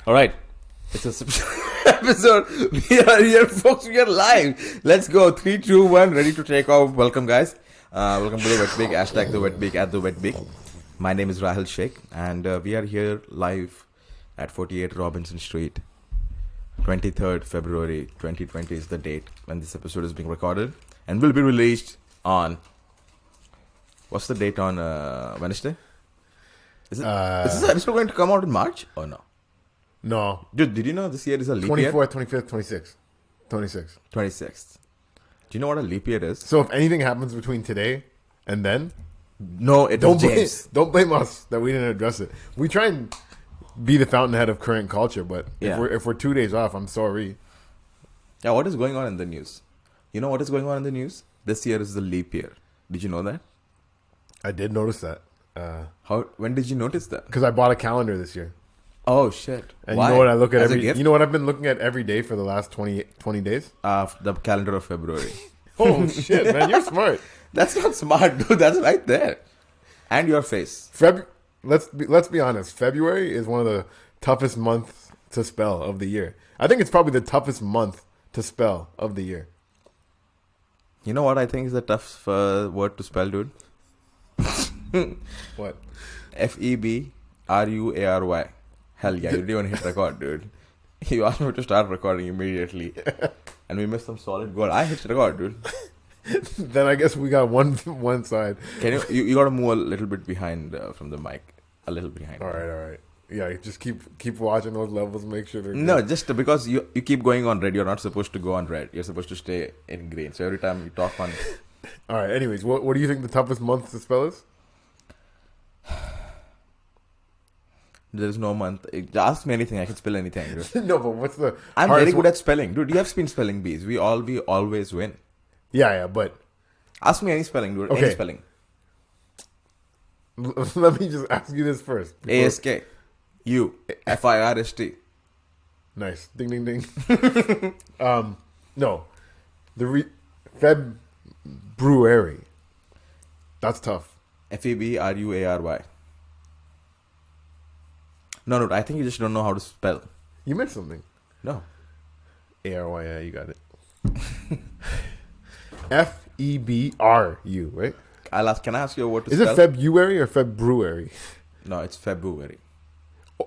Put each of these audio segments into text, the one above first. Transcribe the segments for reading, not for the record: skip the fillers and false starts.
All right. It's a episode. We are here, folks. We are live. Let's go. 3, 2, 1. Ready to take off. Welcome, guys. Welcome to the Wet Beak. Hashtag the Wet Beak at the Wet Beak. My name is Rahil Sheikh, and we are here live at 48 Robinson Street. 23rd February 2020 is the date when this episode is being recorded and will be released on... What's the date on Wednesday? Is this episode going to come out in March or no? No. Dude, did you know this year is a leap 24th, year? 25th, 26th. 26th. 26th. Do you know what a leap year is? So if anything happens between today and then, No, it don't was James. don't blame us that we didn't address it. We try and be the fountainhead of current culture, but Yeah. if we're 2 days off, I'm sorry. Yeah, what is going on in the news? You know what is going on in the news? This year is the leap year. Did you know that? I did notice that. When did you notice that? Because I bought a calendar this year. Oh, shit. And Why? you know what I look at As a every... gift? You know what I've been looking at every day for the last 20 days? The calendar of February. Oh, shit, man. You're smart. That's not smart, dude. That's right there. And your face. Let's be honest. February is one of the toughest months to spell of the year. I think it's probably the toughest month to spell of the year. You know what I think is the tough word to spell, dude? What? February. Hell yeah, you didn't even hit record, dude. You asked me to start recording immediately. And we missed some solid goal. I hit record, dude. Then I guess we got one side. Can you got to move a little bit behind from the mic. A little behind. All right. Yeah, just keep watching those levels. Make sure they're good. No, just because you keep going on red, you're not supposed to go on red. You're supposed to stay in green. So every time you talk on... All right, anyways, what do you think the toughest month to spell is? There's no month. Ask me anything. I can spell anything, dude. No, but what's the I'm hardest very good one? at spelling. Dude, you have been spelling bees. We always win. Yeah, but... Ask me any spelling, dude. Okay. Any spelling. Let me just ask you this first. ASK. U. FIRST. Nice. Ding, ding, ding. No. February. That's tough. FEBRUARY. No, I think you just don't know how to spell. You meant something. No. ARY, yeah, you got it. FEBRU, right? Can I ask you what to Is spell? it February or February? No, it's February.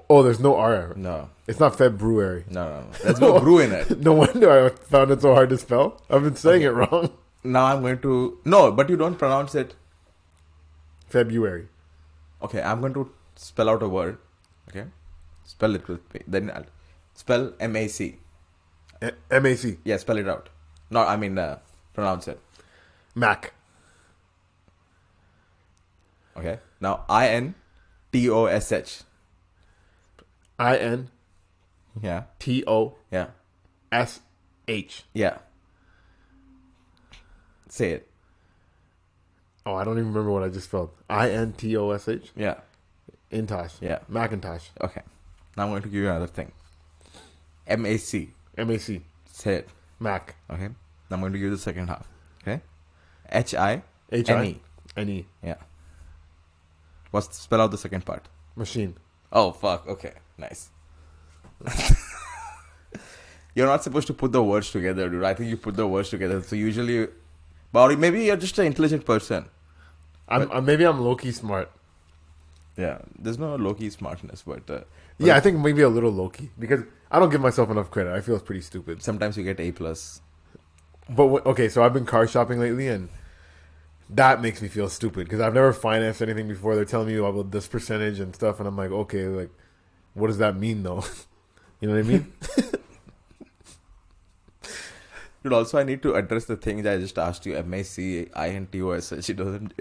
Oh, there's no R. No. It's not February. No. There's no brew in it. No wonder I found it so hard to spell. I've been saying it wrong. Now I'm going to... No, but you don't pronounce it. February. Okay, I'm going to spell out a word. Okay? Spell it with me. Then I'll spell MAC. MAC. Yeah, spell it out. No, I mean, pronounce it. Mac. Okay? Now, INTOSH. INTOSH. Yeah. Yeah. Say it. Oh, I don't even remember what I just spelled. INTOSH. Yeah. Intosh. Yeah. Macintosh. Okay. Now I'm going to give you another thing. MAC. MAC. Say it. Mac. Okay? Now I'm going to give you the second half. Okay? HINE. NE. Yeah. Spell out the second part. Machine. Oh, fuck. Okay. Nice. You're not supposed to put the words together, dude. I think you put the words together. So usually... But maybe you're just an intelligent person. Maybe I'm low-key smart. Yeah. There's no low-key smartness, but Yeah, I think maybe a little low-key. Because I don't give myself enough credit. I feel it's pretty stupid. sometimes you get A+. But, okay, so I've been car shopping lately, and that makes me feel stupid. Because I've never financed anything before. They're telling me about this percentage and stuff. And I'm like, okay, like, what does that mean, though? You know what I mean? Dude, also I need to address the things I just asked you. MAC, INTOSH. She doesn't...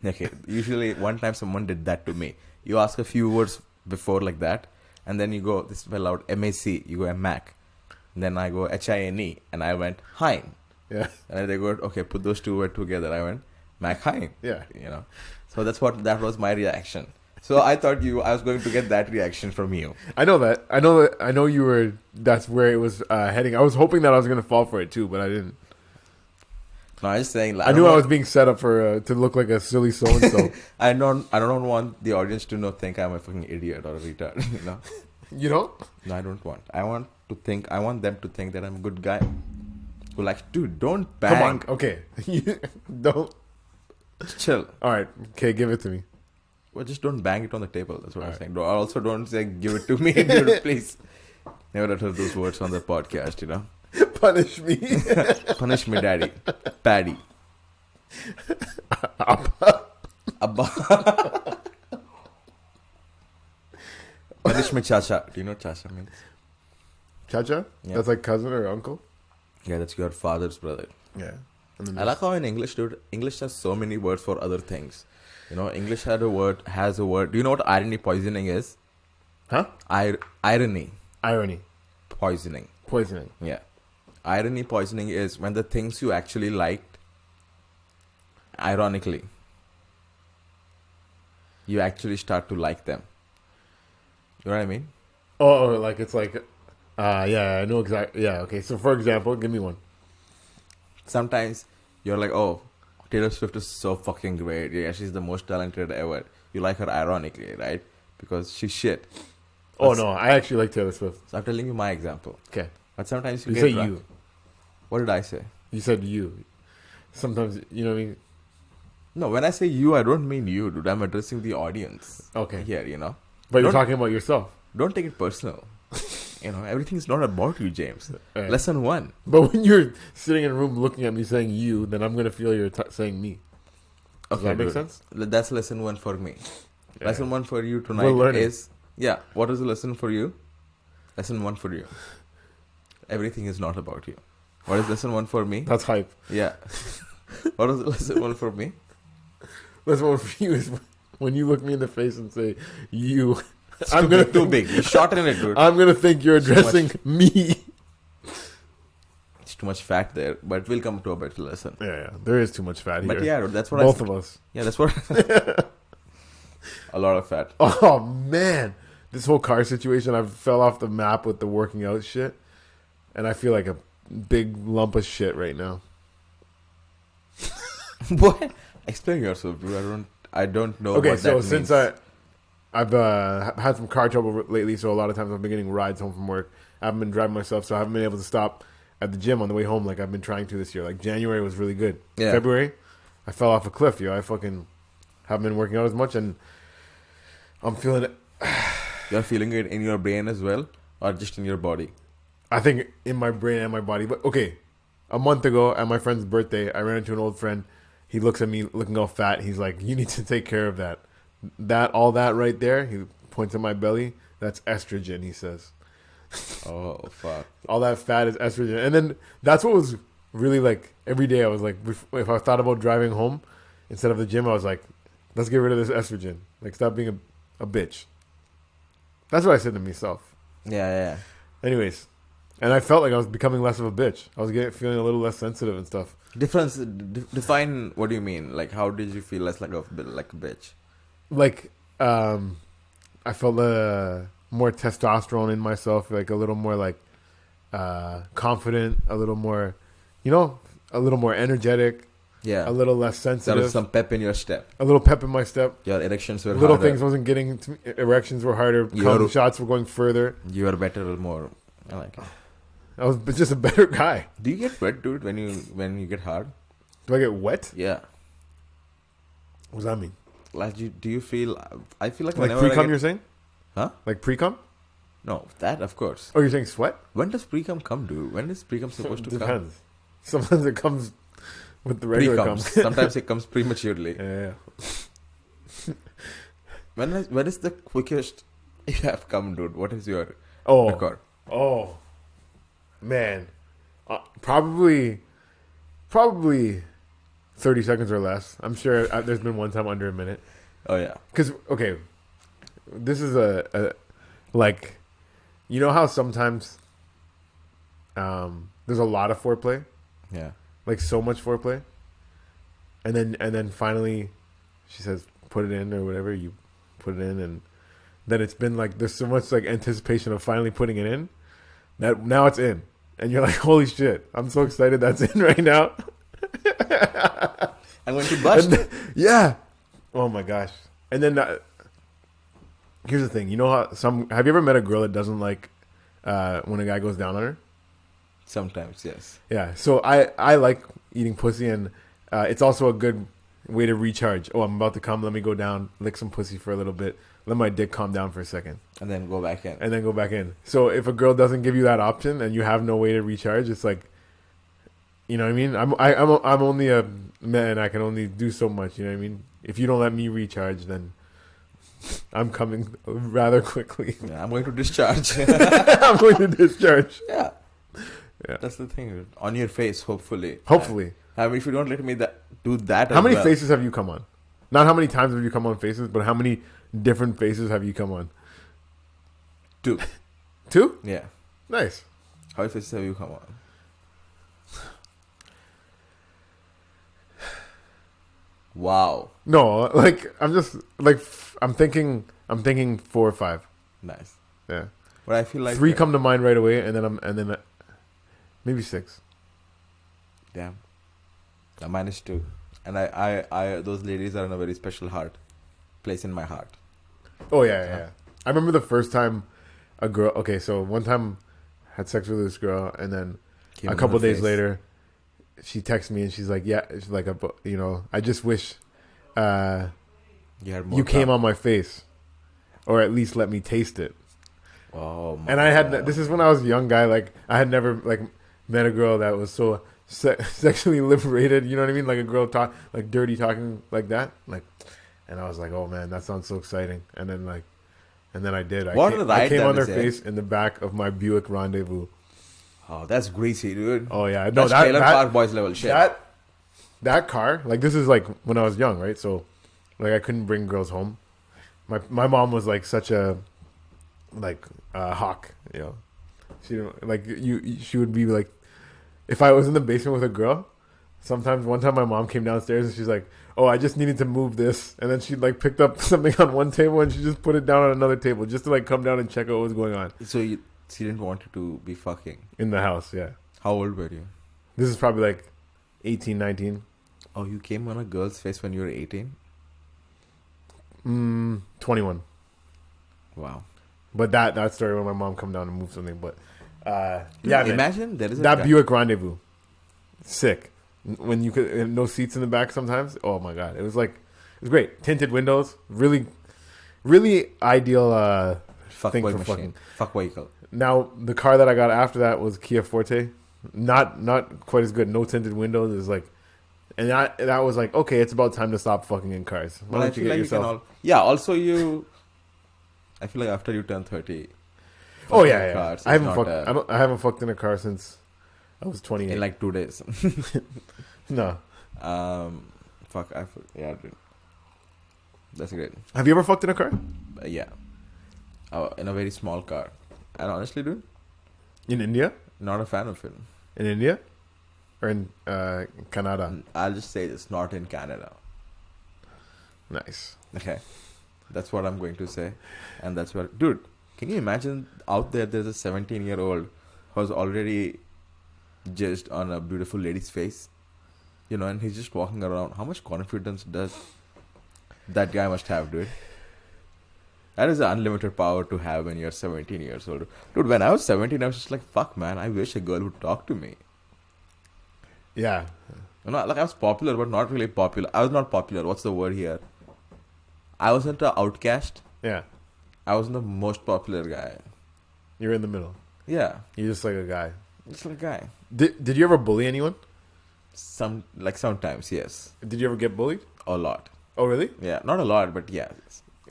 Okay, usually one time someone did that to me. You ask a few words before like that, and then you go, this spell out MAC, you go Mac. And then I go HINE, and I went Hein. Yeah. And they go, okay, put those two words together. I went Mac Hein. Yeah. You know. So that was my reaction. So I thought I was going to get that reaction from you. I know that. I know you were... That's where it was heading. I was hoping that I was going to fall for it, too, but I didn't. No, I'm just saying. I knew I was being set up for to look like a silly so-and-so. I don't want the audience to think I'm a fucking idiot or a retard, you know. You don't? No, I don't want. I want them to think that I'm a good guy. Who likes, dude, don't bang. Come on. Okay. You don't. Chill. All right. Okay, give it to me. Well, just don't bang it on the table. That's what I'm Alright. saying. Also, don't say, give it to me, dude, please. Never utter those words on the podcast, you know. Punish me. Punish me, daddy. Paddy. Abba. Punish me, chacha. Do you know what chacha means? Chacha? Yeah. That's like cousin or uncle? Yeah, that's your father's brother. Yeah. And then I like how in English, dude, English has so many words for other things. You know, English has a word. Do you know what irony poisoning is? Huh? Irony Irony. poisoning. Poisoning. Yeah. Irony poisoning is when the things you actually liked, ironically, you actually start to like them. You know what I mean? Oh, like it's like, yeah, I know exactly. Yeah, okay. So for example, give me one. Sometimes you're like, oh, Taylor Swift is so fucking great. Yeah, she's the most talented ever. You like her ironically, right? Because she's shit. Oh, no, I actually like Taylor Swift. So I'm telling you my example. Okay. But sometimes you You get say drunk. you. What did I say? You said you. Sometimes, you know what I mean? No, when I say you, I don't mean you, dude. I'm addressing the audience. Okay. Here, you know. But you're Don't- talking about yourself. Don't take it personal. You know, everything's not about you, James. Alright. Lesson 1. But when you're sitting in a room looking at me saying you, then I'm going to feel you're saying me. Does that make dude. sense? That's lesson 1 for me. Yeah. Lesson 1 for you We're tonight learning. is, yeah, what is the lesson for you? Lesson 1 for you. Everything is not about you. What is lesson 1 for me? That's hype. Yeah. What is lesson 1 for me? That's one for you is when you look me in the face and say you. It's I'm too gonna big, too think- big. You shorten it, dude. I'm gonna think you're Too much. addressing me. It's too much fat there, but we'll come to a better lesson. Yeah, there is too much fat here. But yeah, dude, that's what both of us. Yeah, that's what. A lot of fat. Oh man, this whole car situation, I fell off the map with the working out shit, and I feel like a big lump of shit right now. What? Explain yourself, dude. I don't know. Okay, what so that since means. I've had some car trouble lately, so a lot of times I've been getting rides home from work. I haven't been driving myself, so I haven't been able to stop at the gym on the way home like I've been trying to this year. Like January was really good. Yeah. February, I fell off a cliff, yo. I fucking haven't been working out as much, and I'm feeling it. You're feeling it in your brain as well, or just in your body? I think in my brain and my body. But okay, a month ago at my friend's birthday, I ran into an old friend. He looks at me looking all fat. He's like, "You need to take care of that. All that right there." He points at my belly. That's estrogen, he says. Oh fuck! All that fat is estrogen. And then that's what was really like every day. I was like, if I thought about driving home instead of the gym, I was like, let's get rid of this estrogen. Like, stop being a bitch. That's what I said to myself. Yeah. Anyways, and I felt like I was becoming less of a bitch. I was feeling a little less sensitive and stuff. Difference. Define. What do you mean? Like, how did you feel less like a bitch? Like, I felt more testosterone in myself, like a little more like confident, a little more, a little more energetic, Yeah. a little less There sensitive, was some pep in your step. a little pep in my step. Your erections were Little harder. things wasn't getting to me. Erections were harder. You're- Cum shots were going further. You were better, more. I like it. I was just a better guy. Do you get wet, dude, when you get hard? Do I get wet? Yeah. What does that mean? Like, do you feel? I feel like Like whenever I pre-cum, get- you're saying? Huh? Like pre-cum? No, that of course. Oh, you're saying sweat? When does pre-cum come, dude? When is pre-cum supposed to come? Depends. Sometimes it comes with the regular cum. Pre-comes. Sometimes it comes prematurely. Yeah. When is the quickest you have come, dude? What is your Oh. record? Oh, man, probably 30 seconds or less. I'm sure there's been one time under a minute. Oh yeah. Because okay, this is a like, you know how sometimes there's a lot of foreplay, Yeah. like so much foreplay, and then finally she says put it in or whatever, you put it in, and then it's been like there's so much like anticipation of finally putting it in that now it's in, and you're like, holy shit, I'm so excited that's in right now. I'm going to bust. Yeah. Oh my gosh. And then Here's the thing. You know how have you ever met a girl that doesn't like when a guy goes down on her? Sometimes, yes. Yeah. So I like eating pussy, and it's also a good way to recharge. Oh, I'm about to come. Let me go down, lick some pussy for a little bit. Let my dick calm down for a second. And then go back in. And then go back in. So if a girl doesn't give you that option and you have no way to recharge, it's like, you know what I mean? I'm only a man. I can only do so much. You know what I mean? If you don't let me recharge, then I'm coming rather quickly. Yeah, I'm going to discharge. I'm going to discharge. Yeah. Yeah. That's the thing. Dude. On your face, hopefully. Hopefully. If you don't let me do that, How many faces have you come on? Not how many times have you come on faces, but how many different faces have you come on? 2. 2? Yeah. Nice. How many faces have you come on? Wow. No, like I'm thinking 4 or 5. Nice. Yeah. But I feel like 3 come to mind right away, and then maybe 6. Damn. Mine is 2. And I those ladies are in a very special place in my heart. Oh yeah. I remember the first time a girl. Okay, so one time I had sex with this girl, and then a couple days later, she texts me and she's like, "Yeah, it's like I just wish you came on my face, or at least let me taste it." Oh my and I had this is when I was a young guy. Like I had never like met a girl that was so sexually liberated. You know what I mean? Like a girl like dirty talking like that. Like, and I was like, oh man, that sounds so exciting. And then I did. I came on their face in the back of my Buick Rendezvous. Oh, that's greasy, dude. Oh yeah, no, that's Trailer Park Boys level shit. That car, like this is like when I was young, right? So, like I couldn't bring girls home. My mom was like such a hawk, you know. She would be like, if I was in the basement with a girl, sometimes one time my mom came downstairs and she's like, "Oh, I just needed to move this," and then she like picked up something on one table and she just put it down on another table just to like come down and check out what was going on. So she didn't want you to be fucking in the house, yeah. How old were you? This is probably like 18, 19. Oh, you came on a girl's face when you were 18? 21. Wow. But that story when my mom come down and move something, but yeah, imagine there is that Buick Rendezvous, sick. When you could no seats in the back sometimes. Oh my god, it was great. Tinted windows, really, really ideal thing for fucking. Fuck vehicle. Now the car that I got after that was Kia Forte, not quite as good. No tinted windows. Is like, and that was like, okay, it's about time to stop fucking in cars. Why don't you get yourself? Also I feel like after you turn 30. Oh yeah. I haven't fucked in a car since I was 28. In like 2 days. No. Yeah, dude. That's great. Have you ever fucked in a car? Yeah. In a very small car. And honestly, dude. In India? Not a fan of it. In India? Or in Canada? I'll just say it's not in Canada. Nice. Okay. That's what I'm going to say. And that's what... Dude, can you imagine out there's a 17-year-old who's already jizzed on a beautiful lady's face? You know, and he's just walking around. How much confidence does that guy must have, dude? That is unlimited power to have when you're 17 years old. Dude, when I was 17, I was just like, fuck, man, I wish a girl would talk to me. Yeah. You know, like I was popular, but not really popular. I was not popular. What's the word here? I wasn't an outcast. Yeah. I wasn't the most popular guy. You're in the middle. Yeah. You're just like a guy. Just like a guy. Did you ever bully anyone? Sometimes, yes. Did you ever get bullied? A lot. Oh, really? Yeah. Not a lot, but yeah.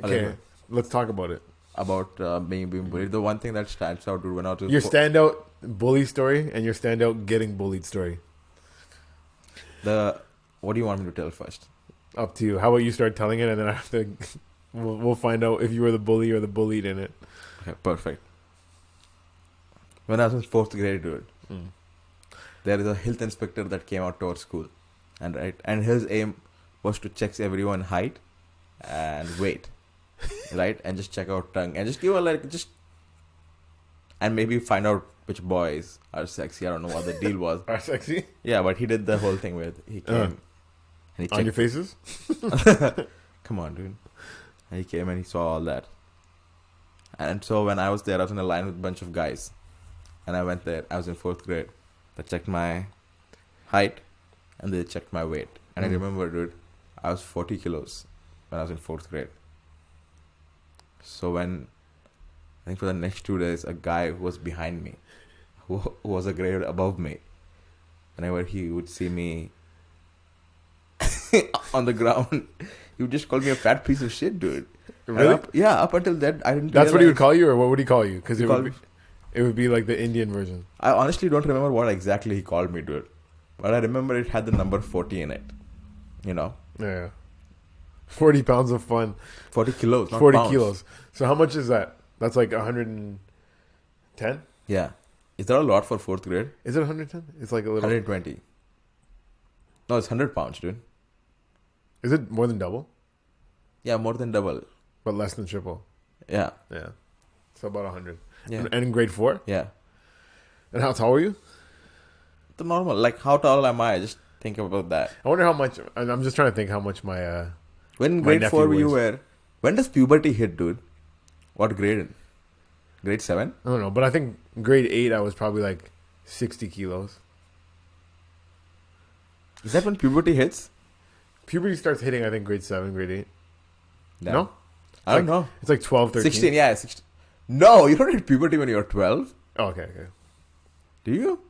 Okay. Let's talk about it. About being bullied. The one thing that stands out, dude, when I was... Your standout bully story and your standout getting bullied story. What do you want me to tell first? Up to you. How about you start telling it, and then after we'll find out if you were the bully or the bullied in it. Okay, perfect. When I was in 4th grade, dude, there is a health inspector that came out to our school, and his aim was to check everyone's height and weight, right, and just check out tongue and just give and maybe find out which boys are sexy. I don't know what the deal was. Are sexy? Yeah, but he did the whole thing with he came. And he on your faces? Come on, dude. And he came and he saw all that. And so when I was there, I was in a line with a bunch of guys. And I went there. I was in 4th grade. They checked my height and they checked my weight. And I remember, dude, I was 40 kilos when I was in 4th grade. So when, I think for the next 2 days, a guy who was behind me, who was a grade above me, whenever he would see me on the ground, he would just call me a fat piece of shit, dude. Really? Up until that, I didn't. That's what he would call you, or what would he call you? Because It would be like the Indian version. I honestly don't remember what exactly he called me, dude. But I remember it had the number 40 in it. You know? Yeah. 40 pounds of fun. 40 kilos, not 40 pounds. kilos. So how much is that? That's like 110? Yeah. Is that a lot for 4th grade? Is it 110? It's like a little... 120. No, it's 100 pounds, dude. Is it more than double? Yeah, more than double. But less than triple. Yeah. Yeah. So about 100. Yeah. And in grade 4? Yeah. And how tall were you? The normal. Like, how tall am I? Just think about that. I wonder how much... And I'm just trying to think how much my... When my grade nephew 4 you weighs. were... When does puberty hit, dude? What grade? Grade 7? I don't know. But I think grade 8 I was probably like 60 kilos. Is that when puberty hits? Puberty starts hitting, I think, grade 7, grade 8. Damn. No? I don't know. It's like 12, 13. 16, yeah. 16. No, you don't hit puberty when you're 12. Oh, okay. Do you?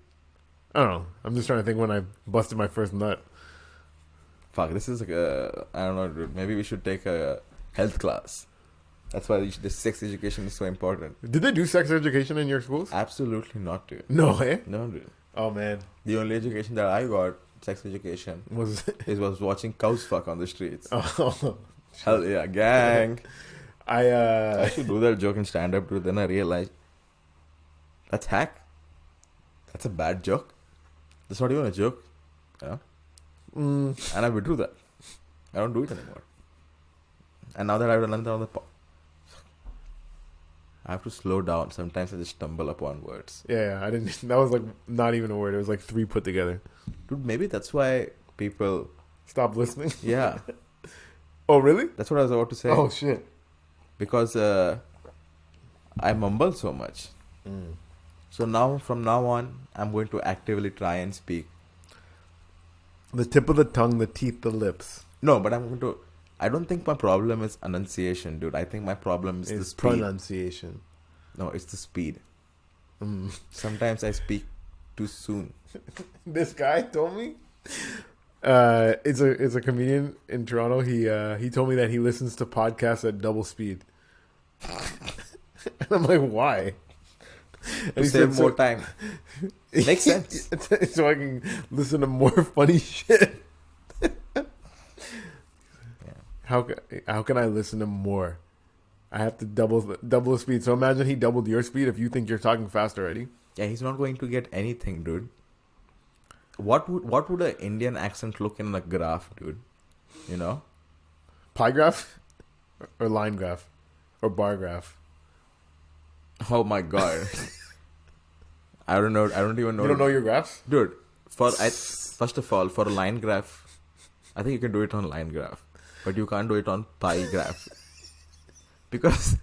I don't know. I'm just trying to think when I busted my first nut. Fuck, this is like a... I don't know, dude. Maybe we should take a health class. That's why the sex education is so important. Did they do sex education in your schools? Absolutely not, dude. No way. No, dude. Oh, man. The only education that I got, sex education, Was was watching cows fuck on the streets. Oh. Hell yeah, gang. I I should do that joke in stand-up, dude. Then I realized that's hack. That's a bad joke. That's not even a joke. You know? And I withdrew that. I don't do it anymore. And now that I've learned that on the I have to slow down. Sometimes I just stumble upon words. Yeah, I didn't. That was like not even a word. It was like 3 put together. Dude, maybe that's why people... Stop listening. Yeah. Oh, really? That's what I was about to say. Oh, shit. Because I mumble so much. So now, from now on, I'm going to actively try and speak. The tip of the tongue, the teeth, the lips. No, but I'm going to... I don't think my problem is enunciation, dude. I think my problem is the It's speed. pronunciation. No, it's the speed. Sometimes I speak too soon. This guy told me. It's a comedian in Toronto. He told me that he listens to podcasts at double speed. And I'm like, why? To save more time. Makes sense. So I can listen to more funny shit. How can I listen to more? I have to double the speed. So imagine he doubled your speed if you think you're talking fast already. Yeah, he's not going to get anything, dude. What would an Indian accent look in a graph, dude? You know? Pie graph? Or line graph? Or bar graph? Oh my god. I don't know. I don't even know. You don't know your graphs? Dude, first of all, for a line graph, I think you can do it on line graph. But you can't do it on pie graph. Because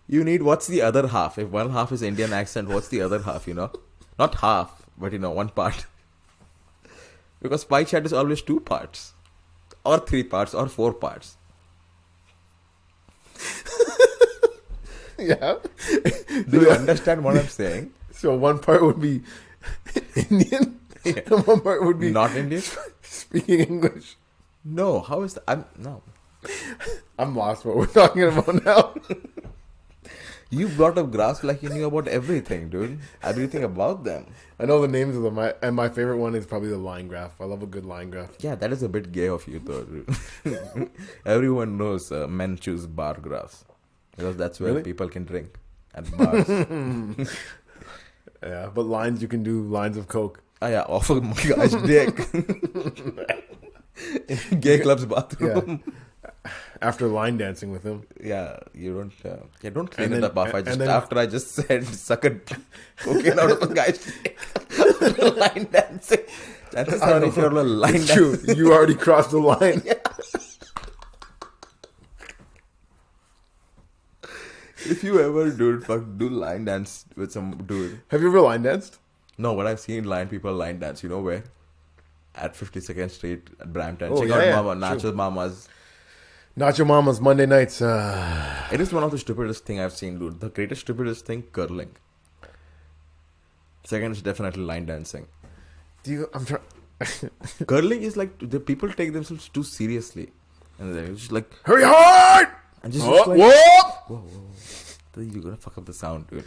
you need, what's the other half? If one half is Indian accent, what's the other half, you know? Not half, but one part. Because pie chart is always 2 parts. Or 3 parts, or 4 parts. Yeah. Do you understand what I'm saying? So one part would be Indian, and one part would be Not Indian? speaking English. No, how is that? No. I'm lost what we're talking about now. You brought up graphs like you knew about everything, dude. Everything about them. I know the names of them, and my favorite one is probably the line graph. I love a good line graph. Yeah, that is a bit gay of you, though, dude. Everyone knows men choose bar graphs. Because that's where Really? people can drink. At bars. Yeah, but lines, you can do lines of Coke. Oh, yeah, off a guy's dick. In gay club's bathroom. Yeah. After line dancing with him. Yeah, you don't don't clean And it then- up off. and then- After I just said suck a cocaine out of a guy's dick. Line dancing. Chances I don't are if know. you're a line It's true. dancing. You already crossed the line. If you ever do line dance with some dude. Have you ever line danced? No, but I've seen people line dance. You know where? At 52nd Street at Brampton. Oh, Check yeah, out yeah, Mama, true. Nacho Mama's. Nacho Mama's Monday nights. It is one of the stupidest thing I've seen, dude. The greatest stupidest thing, curling. Second is definitely line dancing. I'm trying. Curling is like the people take themselves too seriously, and they're just like Hurry hard! and just Oh, like, whoa! you're gonna fuck up the sound, dude.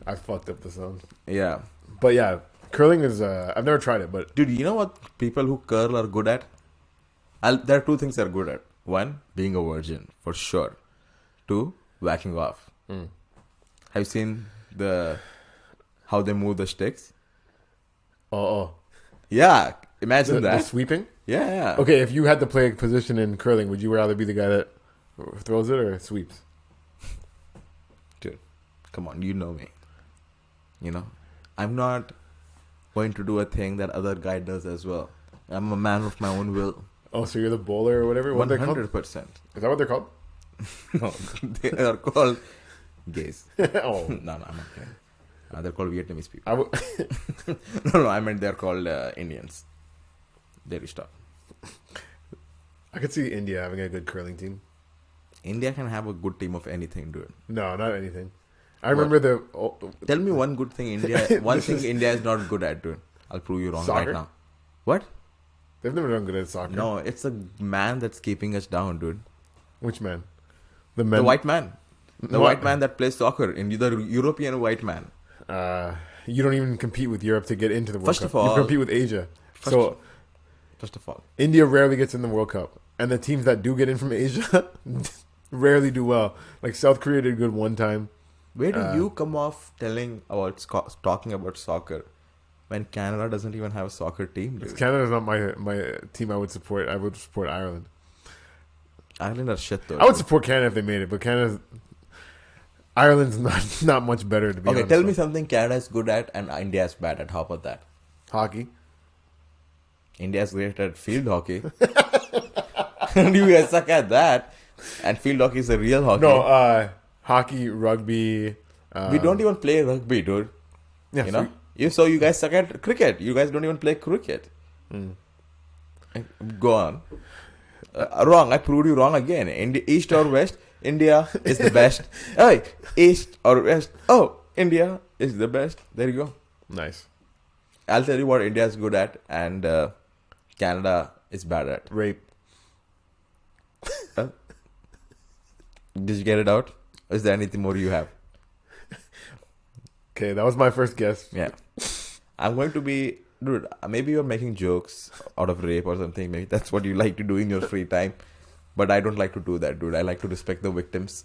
I fucked up the sound. Yeah, But yeah, curling is. I've never tried it, but dude. You know what people who curl are good at? There are two things they're good at. One, being a virgin for sure. Two, whacking off. Have you seen how they move the sticks? oh, Yeah, imagine the that. sweeping. Yeah. Okay, if you had to play a position in curling, would you rather be the guy that throws it or sweeps? Dude, come on, you know me. You know, I'm not going to do a thing that other guy does as well. I'm a man of my own will. Oh, so you're the bowler or whatever? What are they called? 100%. Is that what they're called? No, they are called gays. Oh, No, I'm not kidding. They're called Vietnamese people. I w- No, I meant they're called Indians. There you stop. I could see India having a good curling team. India can have a good team of anything, dude. No, not anything. I remember Tell me one good thing India. One thing India is not good at, dude. I'll prove you wrong Soccer? right now. What? they've never done good at soccer. No, it's a man that's keeping us down, dude. Which man? The men. The white man. The What? white man that plays soccer. In the European white man. You don't even compete with Europe to get into the World First Cup. of all- You compete with Asia. First of all. India rarely gets in the World Cup, and the teams that do get in from Asia rarely do well. Like South Korea did good one time. Where do you come off talking about soccer when Canada doesn't even have a soccer team, dude? Canada's not my team. I would support. I would support Ireland. Ireland are shit though. I would support Canada if they made it, but Ireland's not much better to be Okay, honest. tell me something Canada is good at and India is bad at. How about that? Hockey. India is great at field hockey. And you guys suck at that. And field hockey is the real hockey. No, hockey, rugby. We don't even play rugby, dude. Yeah, You know? You guys suck at cricket. You guys don't even play cricket. Go on. Wrong. I proved you wrong again. East or west, India is the best. Hey, east or west. Oh, India is the best. There you go. Nice. I'll tell you what India is good at and Canada is bad at. Rape. Did you get it out? Is there anything more you have? Okay, that was my first guess. Yeah. I'm going to be... Dude, maybe you're making jokes out of rape or something. Maybe that's what you like to do in your free time. But I don't like to do that, dude. I like to respect the victims.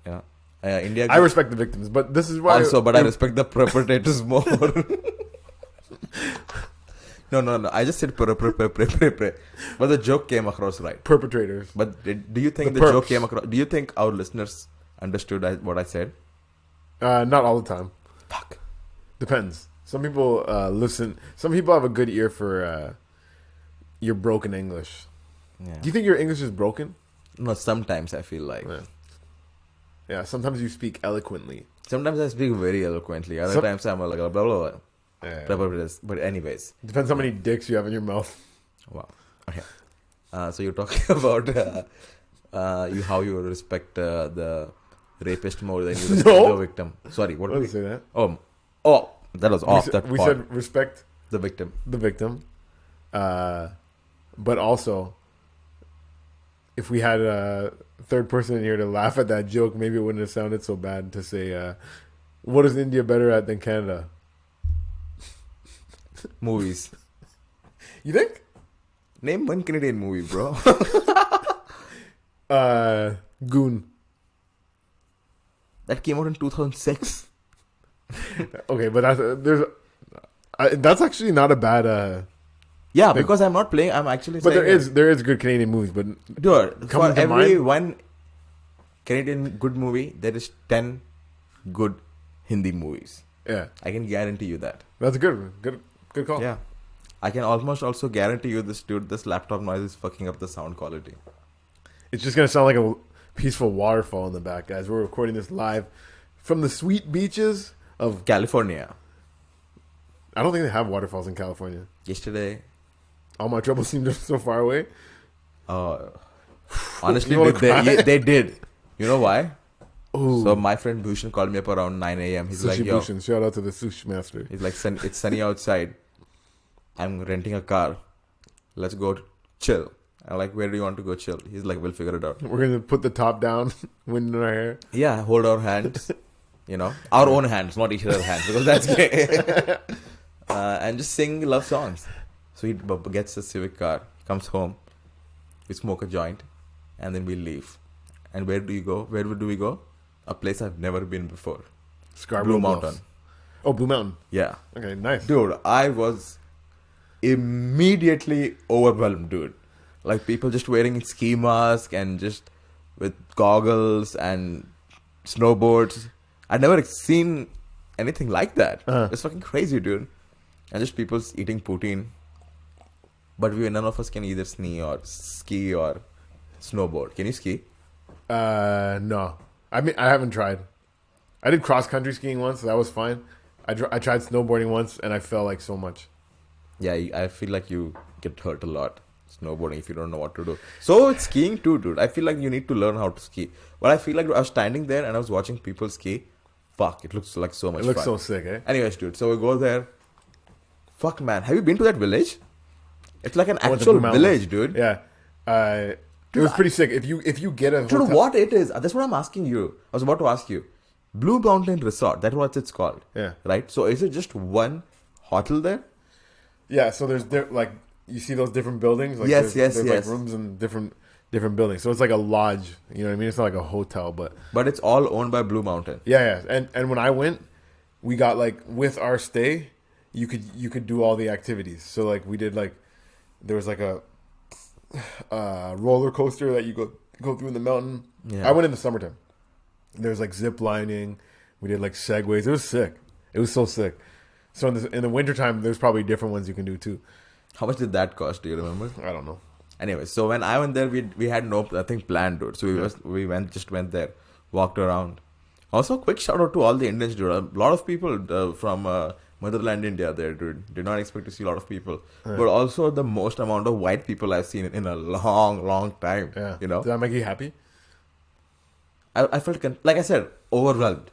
Yeah. India... I respect the victims, but this is why. Also, but I respect the perpetrators more. No. I just said pre. But the joke came across right. perpetrators. But do you think The the joke perps. came across... Do you think our listeners understood what I said? Not all the time. Fuck. Depends. Some people listen. Some people have a good ear for your broken English. Yeah. Do you think your English is broken? No, sometimes I feel like... Yeah. Sometimes you speak eloquently. Sometimes I speak very eloquently. Other times I'm like blah blah blah. Yeah. Blah, blah, blah. But anyways, Depends how many dicks you have in your mouth. wow. Okay. So you're talking about how you respect the rapist more than you respect No. the victim. Sorry, what I did didn't we say that. Oh, that was off. We Part. said respect The victim. the victim, but also, if we had a third person in here to laugh at that joke, maybe it wouldn't have sounded so bad to say, "What is India better at than Canada?" Movies. You think? Name one Canadian movie, bro. Goon. That came out in 2006. Okay, but that's actually not a bad. Yeah, because I'm not playing. I'm actually. But saying there is good Canadian movies, but dude, for coming to every mind- one Canadian good movie, there is 10 good Hindi movies. yeah, I can guarantee you that. that's good call. Yeah. I can almost also guarantee you this laptop noise is fucking up the sound quality. It's just gonna sound like peaceful waterfall in the back, guys. We're recording this live from the sweet beaches of. California. I don't think they have waterfalls in California. Yesterday, All my troubles seem so far away. honestly, You wanna cry? they did. You know why? Ooh. So my friend Bhushan called me up around 9 a.m. He's like, Sushi yo, Bhushan. Shout out to the sushi master. he's like, it's sunny outside. I'm renting a car. Let's go chill. I'm like, where do you want to go chill? He's like, we'll figure it out. We're gonna put the top down, wind in our hair. Yeah, hold our hands. Our own hands, not each other's hands, because that's gay. And just sing love songs. So he gets a Civic car, comes home, we smoke a joint, and then we leave. And where do you go? Where do we go? A place I've never been before. Scarborough Blue Bluffs. Mountain. Oh, Blue Mountain. Yeah. Okay, nice. Dude, I was immediately overwhelmed, dude. Like people just wearing ski masks and just with goggles and snowboards. I'd never seen anything like that. It's fucking crazy, dude. And just people eating poutine. But none of us can either ski or snowboard. Can you ski? No. I mean, I haven't tried. I did cross country skiing once, so that was fine. I tried snowboarding once, and I fell like so much. Yeah, I feel like you get hurt a lot snowboarding if you don't know what to do. So it's skiing too, dude. I feel like you need to learn how to ski. But I feel like I was standing there and I was watching people ski. Fuck, it looks like so much fun. It looks so sick, eh? Anyways, dude, so we go there. Fuck, man. Have you been to that village? It's like an I went to actual Blue Mountains. village, dude. Yeah. It was pretty sick. If you get a Dude, hotel, what it is, that's what I'm asking you. I was about to ask you. Blue Mountain Resort, that's what it's called. Yeah. Right? So is it just one hotel there? Yeah, so there's like you see those different buildings. Like Yes, there's yes. like rooms in different buildings. So it's like a lodge. You know what I mean? It's not like a hotel, but But it's all owned by Blue Mountain. yeah. And when I went, we got like with our stay, you could do all the activities. So like we did like there was like a roller coaster that you go through in the mountain. Yeah. I went in the summertime. There's like zip lining. We did like segways. It was sick. It was so sick. So in the wintertime, there's probably different ones you can do too. How much did that cost? Do you remember? I don't know. Anyway, so when I went there, we had nothing planned, dude. So we went there, walked around. Also, quick shout out to all the Indians, dude. A lot of people from motherland India there, dude. Did not expect to see a lot of people, but also the most amount of white people I've seen in a long time. Yeah. You know, Did that make you happy? I felt like I said overwhelmed.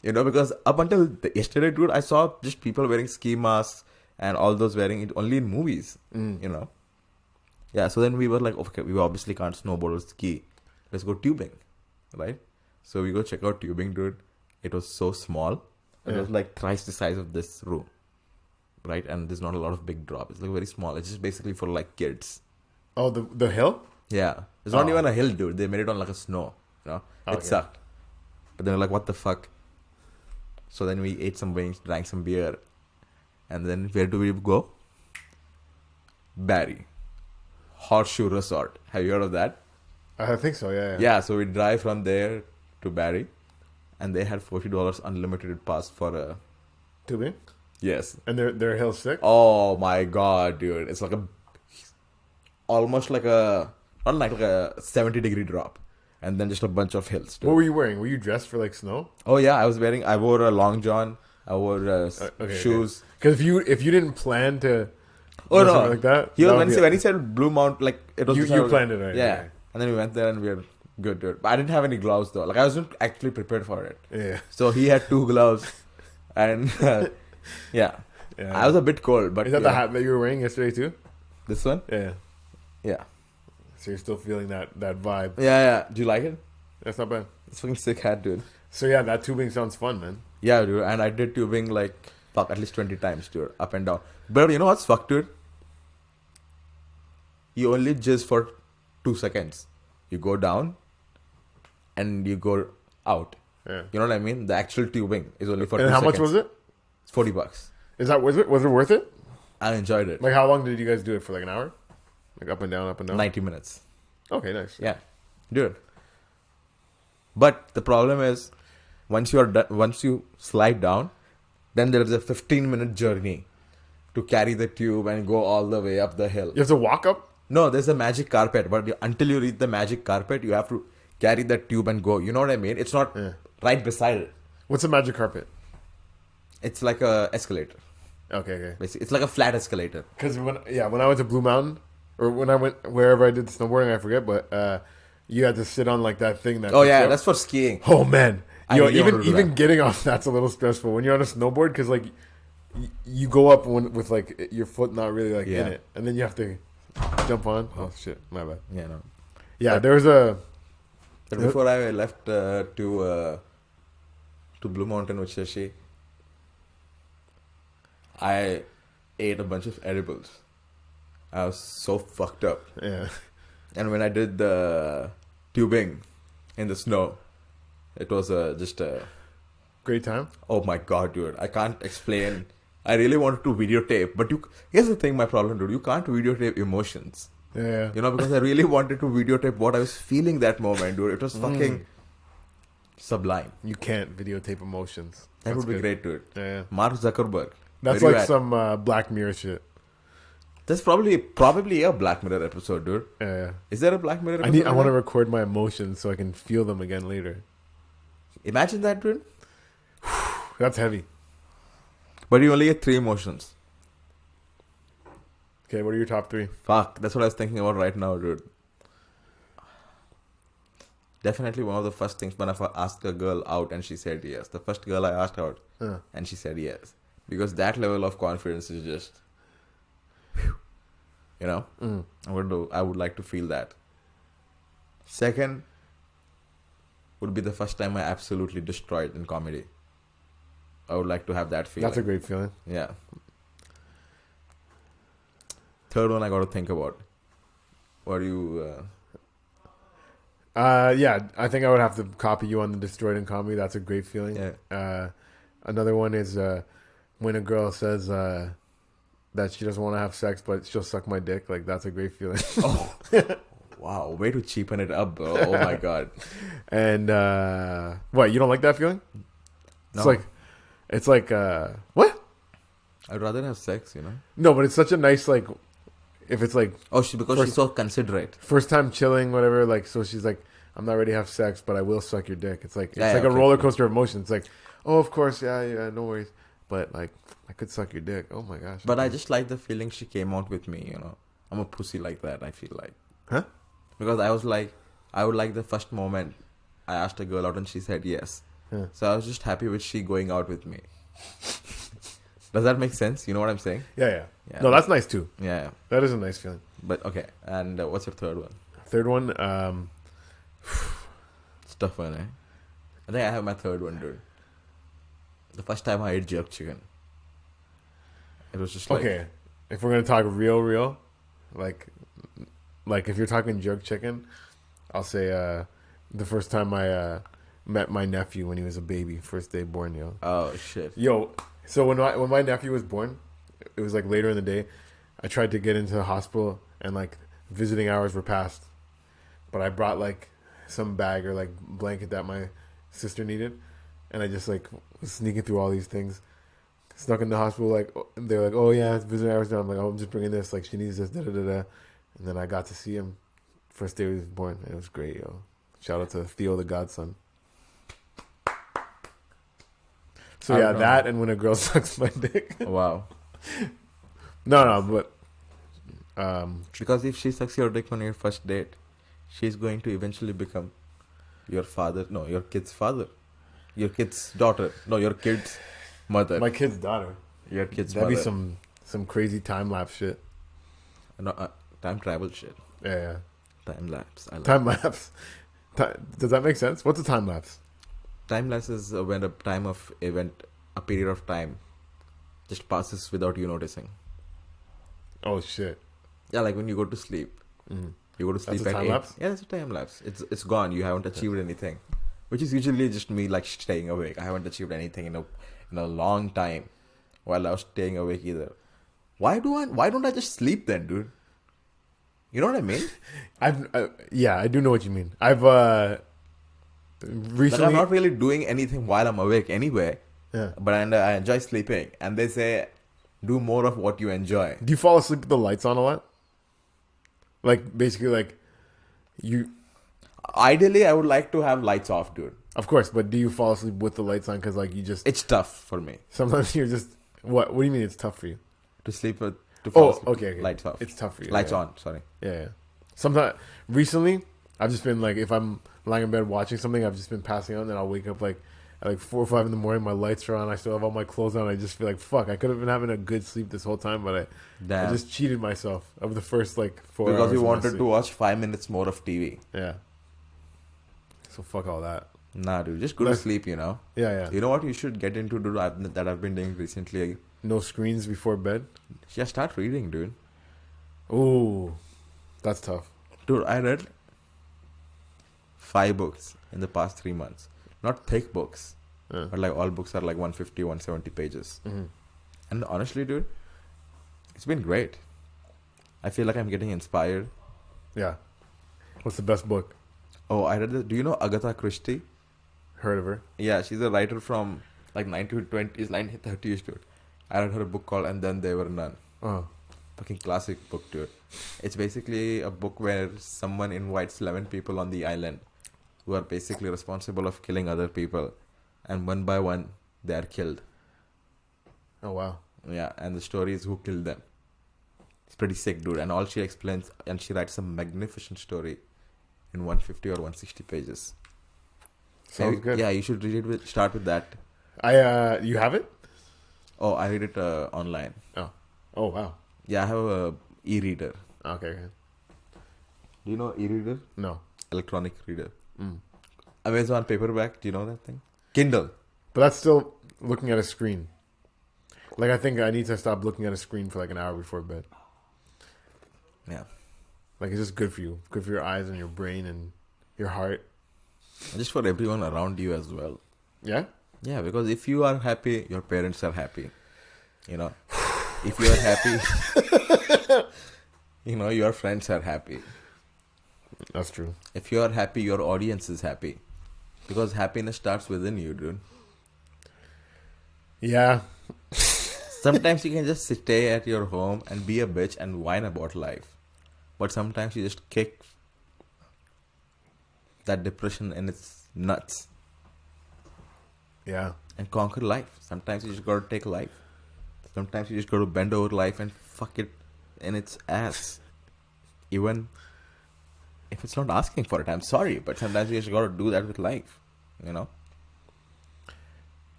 You know, because up until yesterday, dude, I saw just people wearing ski masks and all those wearing it only in movies. You know. Yeah, so then we were like, okay, we obviously can't snowboard or ski. Let's go tubing, right? So we go check out tubing, dude. It was so small. It was like thrice the size of this room, right? And there's not a lot of big drop. It's like very small. It's just basically for like kids. Oh, the hill? Yeah. It's not even a hill, dude. They made it on like a snow, you know? Okay. It sucked. But then we're like, what the fuck? So then we ate some wings, drank some beer. And then where do we go? Barrie. Horseshoe Resort. Have you heard of that? I think so, yeah. Yeah, so we drive from there to Barrie. And they had $40 unlimited pass for a... Tubing? Yes. And their hill's sick? Oh my god, dude. It's like almost like a... Not like a 70-degree drop. And then just a bunch of hills, dude. What were you wearing? Were you dressed for like snow? Oh yeah, I wore a long john. I wore shoes. Because if you didn't plan to Oh do no, something like that, when he said Blue Mountain, like it was you planned it, right? Yeah, Okay. and then we went there and we were good, dude. But I didn't have any gloves though. Like I wasn't actually prepared for it. Yeah. So he had 2 gloves, and yeah, I was a bit cold. But Is that the hat that you were wearing yesterday too? This one? Yeah. Yeah. So you're still feeling that vibe. Yeah. Do you like it? That's not bad. It's fucking sick hat, dude. So yeah, that tubing sounds fun, man. Yeah, dude. And I did tubing like at least 20 times, dude, up and down. But you know what's fucked, dude? You only jizz for 2 seconds. You go down and you go out. Yeah. You know what I mean? The actual tubing is only for 2 And seconds. how much was it? It's $40. Was it worth it? I enjoyed it. Like how long did you guys do it for? Like an hour? Like up and down, up and down? 90 minutes. Okay, nice. Yeah. Dude. But the problem is, once you slide down, then there is a 15-minute journey to carry the tube and go all the way up the hill. You have to walk up? No, there's a magic carpet, but until you reach the magic carpet, you have to carry that tube and go. You know what I mean? It's not right beside it. What's a magic carpet? It's like a escalator. Okay. Basically, it's like a flat escalator. Because when I went to Blue Mountain, or when I went wherever I did snowboarding, I forget, but you had to sit on like that thing that. Oh yeah, that's for skiing. Oh man, even that. getting off that's a little stressful when you're on a snowboard because like you go up with like your foot not really like in it, and then you have to jump on. Oh shit, my bad. Yeah, no. Yeah, there was a. But before I left to Blue Mountain with Shashi, I ate a bunch of edibles. I was so fucked up. Yeah. And when I did the tubing in the snow, it was just a great time. Oh my god, dude! I can't explain. I really wanted to videotape, but here's the thing. My problem, dude. You can't videotape emotions. Yeah. You know, because I really wanted to videotape what I was feeling that moment, dude. It was fucking sublime. You can't videotape emotions. That would be great, dude. Yeah. Mark Zuckerberg. That's like some Black Mirror shit. That's probably a Black Mirror episode, dude. Yeah. Is there a Black Mirror episode? I want to record my emotions so I can feel them again later. Imagine that, dude. That's heavy. But you only get 3 emotions. Okay, what are your top 3? Fuck, that's what I was thinking about right now, dude. Definitely one of the first things when I asked a girl out and she said yes. The first girl I asked out and she said yes. Because that level of confidence is just, you know, I would like to feel that. Second would be the first time I absolutely destroyed in comedy. I would like to have that feeling. That's a great feeling. Yeah. Third one I got to think about. What do you... Yeah, I think I would have to copy you on the destroyed in comedy. That's a great feeling. Yeah. Another one is when a girl says that she doesn't want to have sex, but she'll suck my dick. Like, that's a great feeling. Oh, wow. Way to cheapen it up, bro. Oh, my God. And what? You don't like that feeling? No. It's like what? I'd rather have sex, you know? No, but it's such a nice, like, if it's like... Oh, because she's so considerate. First time chilling, whatever, like, so she's like, I'm not ready to have sex, but I will suck your dick. It's like, a roller coaster of emotions. It's like, oh, of course, yeah, no worries. But, like, I could suck your dick. Oh, my gosh. But I just like the feeling she came out with me, you know? I'm a pussy like that, I feel like. Huh? Because I was like, I would like the first moment I asked a girl out and she said yes. Yeah. So I was just happy with she going out with me. Does that make sense? You know what I'm saying? Yeah. No, that's nice too. Yeah. That is a nice feeling. But okay. And what's your third one? Third one, it's a tough one, eh? I think I have my third one, dude. The first time I ate jerk chicken. It was just like... Okay. If we're going to talk real, like if you're talking jerk chicken, I'll say the first time I met my nephew when he was a baby, first day born, yo. Oh, shit. Yo, so when my nephew was born, it was like later in the day, I tried to get into the hospital and like visiting hours were passed. But I brought like some bag or like blanket that my sister needed. And I just like was sneaking through all these things. Snuck in the hospital, like they're like, oh yeah, it's visiting hours now. I'm like, oh, I'm just bringing this. Like she needs this, da-da-da-da. And then I got to see him first day he was born. It was great, yo. Shout out to Theo the Godson. So yeah, that and when a girl sucks my dick. Wow. No, but because if she sucks your dick on your first date, she's going to eventually become your father. No, your kid's father. Your kid's daughter. No, your kid's mother. My kid's daughter. Your kid's That'd mother. be some crazy time lapse shit. No, time travel shit. Yeah. Time lapse. Time lapse. Does that make sense? What's a time lapse? Time lapse is when a period of time just passes without you noticing. Oh shit. Yeah, like when you go to sleep. Mm-hmm. You go to sleep That's a at time 8. lapse? Yeah, that's a time lapse. It's gone. You haven't achieved anything. Which is usually just me like staying awake. I haven't achieved anything in a long time while I was staying awake either. Why don't I just sleep then, dude? You know what I mean? Yeah, I do know what you mean. I've recently. But I'm not really doing anything while I'm awake anyway. Yeah. But I enjoy sleeping, and they say do more of what you enjoy. Do you fall asleep with the lights on a lot? Like basically, like you. Ideally, I would like to have lights off, dude. Of course, but do you fall asleep with the lights on? Because like you just It's tough for me sometimes you're just what? What do you mean it's tough for you? to sleep with to fall Oh, asleep okay, with okay. lights off. It's tough for you. Lights yeah. on. Sorry. Yeah. Sometimes recently, I've just been like, if I'm lying in bed watching something, I've just been passing out, and then I'll wake up like at like 4 or 5 in the morning. My lights are on. I still have all my clothes on. I just feel like fuck. I could have been having a good sleep this whole time, but I Damn. just cheated myself of the first like 4 hours. Because you of my wanted sleep. to watch 5 minutes more of TV. Yeah. So fuck all that. Nah, dude, just go to Like- sleep. You know. Yeah, yeah. You know what you should get into, dude? That I've been doing recently. No screens before bed. Just start reading, dude. Ooh, that's tough. Dude, I read 5 books in the past 3 months. Not thick books, but like all books are like 150, 170 pages. Mm-hmm. And honestly, dude, it's been great. I feel like I'm getting inspired. Yeah. What's the best book? Oh, I read do you know Agatha Christie? Heard of her? Yeah, she's a writer from like 1920s, 1930s, dude. I read her book called And Then There Were None. Oh. Fucking classic book, dude. It's basically a book where someone invites 11 people on the island who are basically responsible of killing other people. And one by one, they are killed. Oh, wow. Yeah, and the story is who killed them. It's pretty sick, dude. And all she explains, and she writes a magnificent story in 150 or 160 pages. Sounds Maybe- good. Yeah, you should read it start with that. You have it? Oh, I read it online. Oh, wow. Yeah, I have a e-reader. Okay. Do you know e-reader? No. Electronic reader. Mm. Amazon paperback. Do you know that thing? Kindle. But that's still looking at a screen. Like, I think I need to stop looking at a screen for like an hour before bed. Yeah. Like, it's just good for you. Good for your eyes and your brain and your heart. And just for everyone around you as well. Yeah? Yeah, because if you are happy, your parents are happy. You know? If you are happy, you know, your friends are happy. That's true. If you are happy, your audience is happy. Because happiness starts within you, dude. Yeah. Sometimes you can just stay at your home and be a bitch and whine about life. But sometimes you just kick that depression in its nuts Yeah. and conquer life. Sometimes you just gotta take life. Sometimes you just gotta bend over life and fuck it in its ass. Even if it's not asking for it, I'm sorry. But sometimes you just gotta do that with life. You know?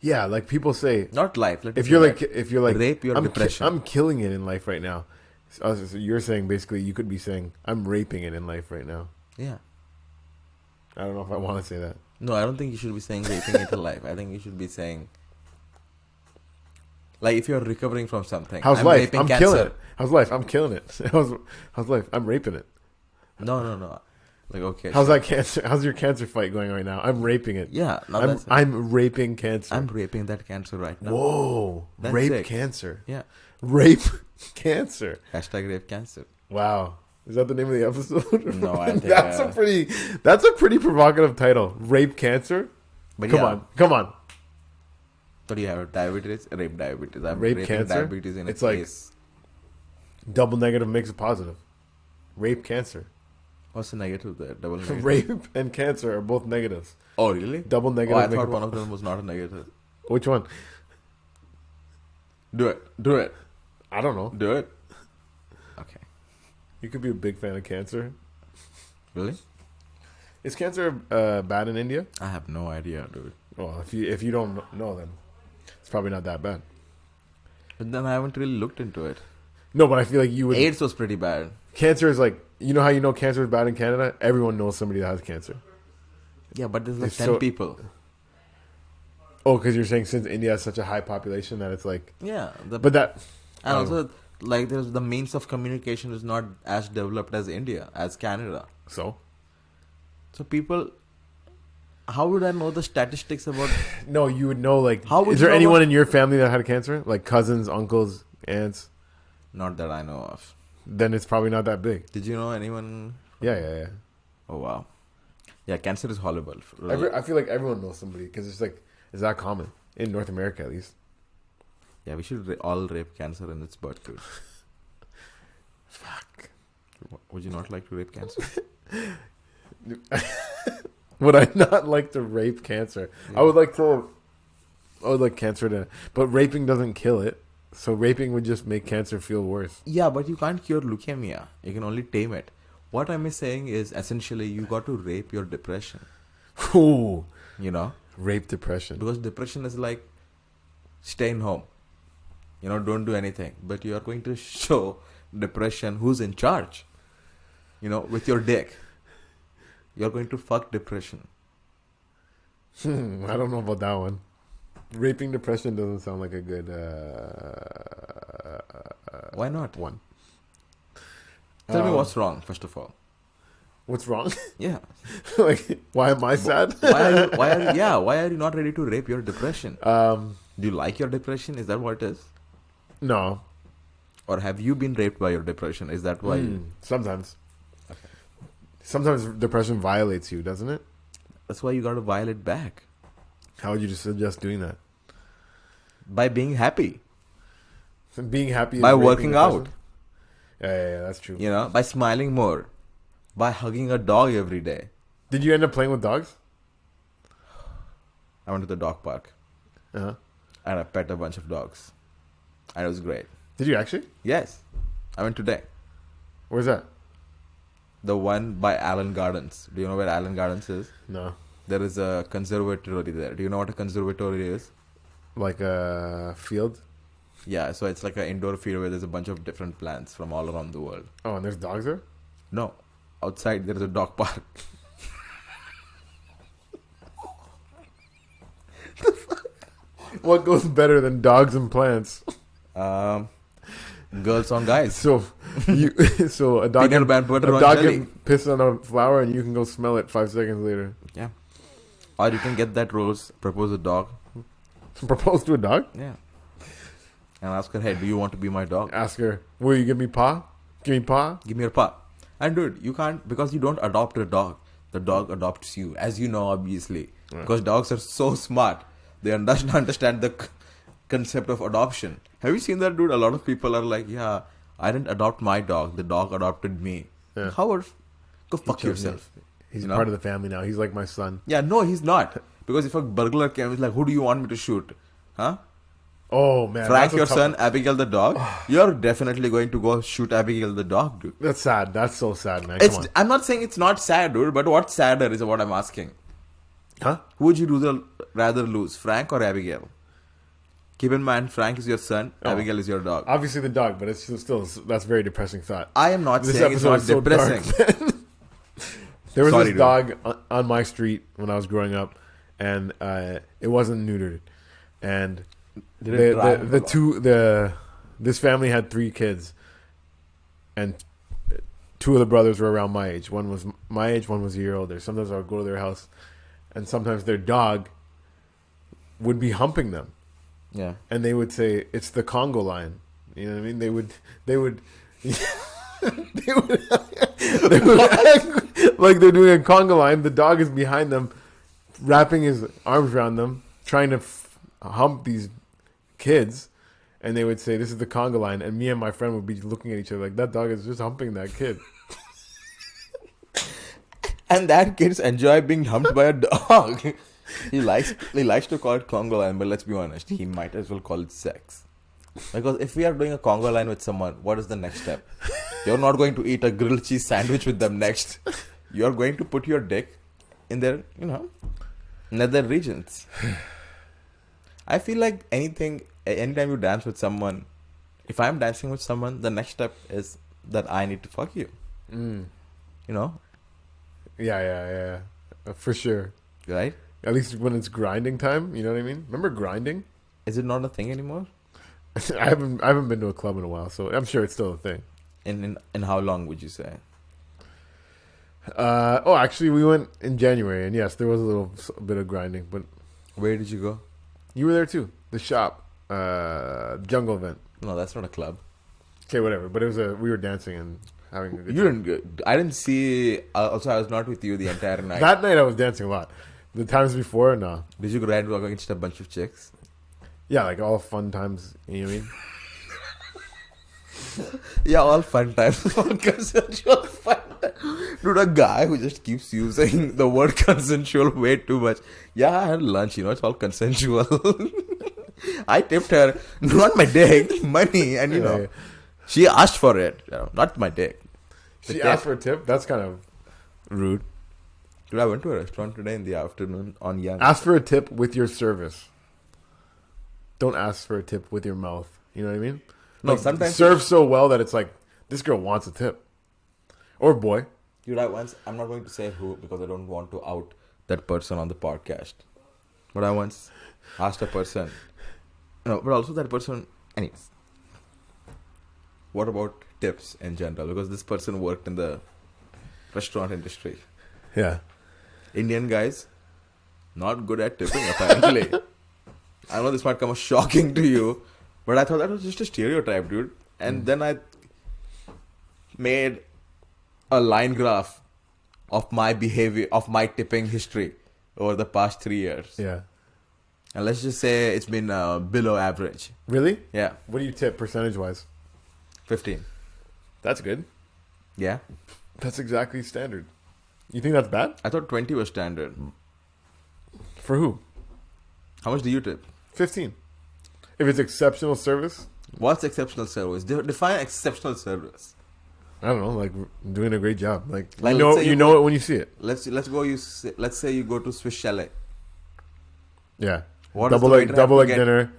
Yeah, like people say, Not life. if you're like, rape your depression. I'm killing it in life right now. So you're saying basically, you could be saying, I'm raping it in life right now. Yeah. I don't know if I want to say that. No, I don't think you should be saying raping it in life. I think you should be saying, like, if you're recovering from something. How's I'm life? raping I'm cancer. killing it. How's life? I'm killing it. How's life? I'm raping it. No. Like, okay. How's sure. that cancer? How's your cancer fight going right now? I'm raping it. Yeah. No, I'm raping cancer. I'm raping that cancer right now. Whoa. That's Rape sick. cancer. Yeah. Rape cancer. Hashtag rape cancer. Wow. Is that the name of the episode? No, I think that's a pretty provocative title. Rape cancer? But Come yeah. on. Come on. What do you have? Diabetes? Rape diabetes. I'm Rape raping cancer? diabetes in It's its like- face. Double negative makes a positive. Rape cancer. What's the negative there? Double negative. Rape and cancer are both negatives. Oh, really? Double Oh, negative I make thought a one of them was not a negative. Which one? Do it. I don't know. Do it. Okay. You could be a big fan of cancer. Really? Is cancer bad in India? I have no idea, dude. Well, if you don't know, then it's probably not that bad. But then I haven't really looked into it. No, but I feel like you would. AIDS was pretty bad. Cancer is like, you know how you know cancer is bad in Canada? Everyone knows somebody that has cancer. Yeah, but there's like It's 10 so- people. Oh, because you're saying since India has such a high population that it's like. Yeah. But that. And I don't also, like, there's the means of communication is not as developed as India, as Canada. So people, how would I know the statistics about? no, you would know like. How would Is you there know anyone what- in your family that had cancer? Like cousins, uncles, aunts? Not that I know of. Then it's probably not that big. Did you know anyone? Yeah. Oh wow. Yeah, cancer is horrible. I feel like everyone knows somebody because it's like it's that common in North America at least. Yeah, we should all rape cancer in its birth, dude. Fuck. Would you not like to rape cancer? Would I not like to rape cancer? Yeah. I would like cancer to, but raping doesn't kill it. So raping would just make cancer feel worse. Yeah, but you can't cure leukemia. You can only tame it. What I'm saying is essentially you got to rape your depression. Ooh, You know? rape depression. Because depression is like staying home. You know, don't do anything. But you are going to show depression who's in charge. You know, with your dick. You're going to fuck depression. I don't know about that one. Raping depression doesn't sound like a good Why not? one. Tell me what's wrong, first of all. What's wrong? Yeah. Like, why am I sad? Why are you not ready to rape your depression? Um, Do you like your depression? Is that what it is? no. Or have you been raped by your depression? Is that why Sometimes. Sometimes depression violates you, doesn't it? that's why you gotta violate back? How would you just suggest doing that? By being happy. Being happy is By raping working depression? out. Yeah, that's true. You know, by smiling more. By hugging a dog every day. Did you end up playing with dogs? I went to the dog park Uh-huh. and I pet a bunch of dogs. And it was great. Did you actually? Yes. I went today. Where's that? The one by Allen Gardens. Do you know where Allen Gardens is? No. There is a conservatory there. Do you know what a conservatory is? Like a field? Yeah, so it's like an indoor field where there's a bunch of different plants from all around the world. Oh, and there's dogs there? No. Outside there is a dog park. What goes better than dogs and plants? Girls on guys. So so a dog Peanut butter a on dog jelly. can piss on a flower and you can go smell it 5 seconds later. Yeah. Or you can get that rose, propose a dog. Propose to a dog? Yeah. And ask her, hey, do you want to be my dog? Ask her, will you give me paw? Give me paw? Give me your paw. And dude, you can't, because you don't adopt a dog. The dog adopts you, as you know, obviously. Right. Because dogs are so smart. They understand the concept of adoption. Have you seen that, dude? A lot of people are like, yeah, I didn't adopt my dog. The dog adopted me. Yeah. Howard, go fuck chose me. yourself. He's You know? part of the family now. He's like my son. Yeah, no, he's not. Because if a burglar came, he's like, who do you want me to shoot? Huh? Oh man, Frank, that's a your tough son, one. Abigail the dog. You're definitely going to go shoot Abigail the dog, dude. That's sad. That's so sad, man. Come on. I'm not saying it's not sad, dude, but what's sadder is what I'm asking. Huh? Who would you rather lose, Frank or Abigail? Keep in mind, Frank is your son, Abigail is your dog. Obviously the dog, but it's still that's a very depressing thought. I am not This saying it's episode not is so depressing. dark. There was Sorry, this dude. dog on my street when I was growing up, and it wasn't neutered. And Did it drive this family had 3 kids, and 2 of the brothers were around my age. One was my age, one was a year older. Sometimes I would go to their house, and sometimes their dog would be humping them, Yeah. and they would say it's the Congo lion. You know what I mean? They would they would act like they're doing a Congo line. The dog is behind them, wrapping his arms around them, trying to hump these kids. And they would say, "This is the Congo line," and me and my friend would be looking at each other like, "That dog is just humping that kid." And that kid's enjoy being humped by a dog. He likes to call it Congo line, but let's be honest, he might as well call it sex. Because if we are doing a Congo line with someone, what is the next step? You're not going to eat a grilled cheese sandwich with them next. You're going to put your dick in their, nether regions. I feel like anytime you dance with someone, if I'm dancing with someone, the next step is that I need to fuck you. Mm. You know? Yeah. For sure. Right? At least when it's grinding time, you know what I mean? Remember grinding? Is it not a thing anymore? I haven't been to a club in a while, so I'm sure it's still a thing. In how long would you say? Actually, we went in January, and yes, there was a bit of grinding, but Where did you go? you were there too. The shop, jungle event. No, that's not a club. Okay, whatever. But we were dancing and having a good You time. didn't go. I didn't see. Also, I was not with you the entire night. That night I was dancing a lot. The times before, no. Did you grind against a bunch of chicks? Yeah, like all fun times. You know what I mean? Yeah, all fun times. All consensual fun Dude, a guy who just keeps using the word consensual way too much. Yeah, I had lunch, it's all consensual. I tipped her, not my dick, money, and she asked for it, not my dick. She asked for a tip? That's kind of rude. Dude, I went to a restaurant today in the afternoon on Young. Ask for a tip with your service. Don't ask for a tip with your mouth. You know what I mean? No, like, sometimes serve so well that it's like, this girl wants a tip. Or boy. Dude, I'm not going to say who because I don't want to out that person on the podcast. But I once asked a person, but also that person, anyways. What about tips in general? Because this person worked in the restaurant industry. Yeah. Indian guys, not good at tipping apparently. I know this might come as shocking to you, but I thought that was just a stereotype, dude. And then I made a line graph of my behavior, of my tipping history over the past 3 years. Yeah. And let's just say it's been below average. Really? Yeah. What do you tip percentage-wise? 15. That's good. Yeah. That's exactly standard. You think that's bad? I thought 20 was standard. For who? How much do you tip? 15. If it's exceptional service? What's exceptional service? Define exceptional service. I don't know, like doing a great job. Like let's say you know it when you see it. Let's say you go to Swiss Chalet. Yeah. What double leg dinner.